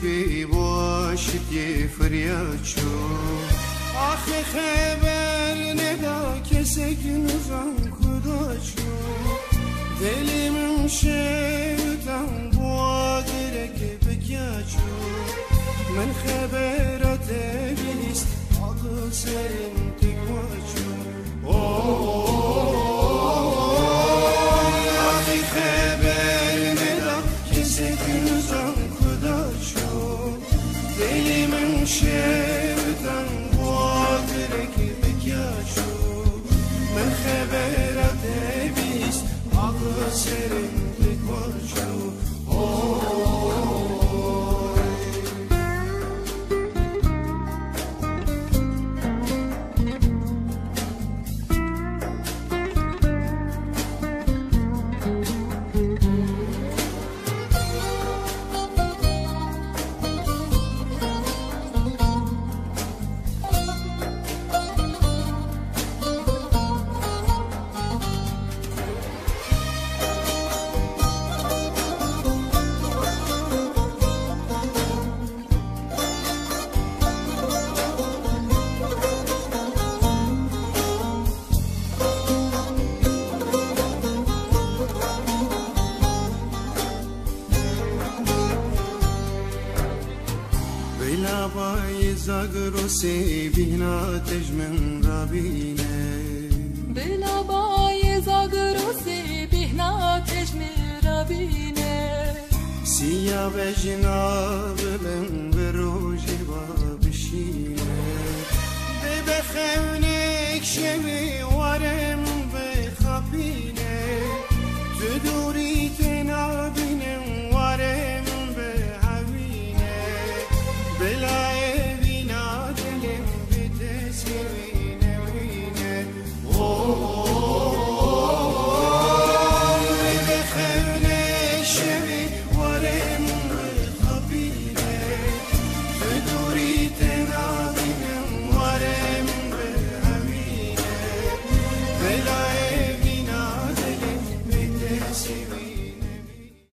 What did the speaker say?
بی باشد یه فریادشو آخه خبر ندا کسی که نزم کداشو دلیم شدم بادره که بکیاچو من خبرات بیست آقا سرم تکواچو آخه خبر ندا کسی که نزم کداشو دلیم شدم بادره که بکیاچو من خبرات بیست آقا سرم تکواچو بلابای زاگرو سی بیناتش من رابینه بلابای زاگرو سی بیناتش من رابینه سیاه بجنابلم به روژی با بشینه به بخونک شمی وارم بخابینه تو دوری تنابینم وارم بلای وینا دلم به تصویرینه وینه به خونه شوی وارم بخابینه تو دوری تنابینم وارم به همینه بلای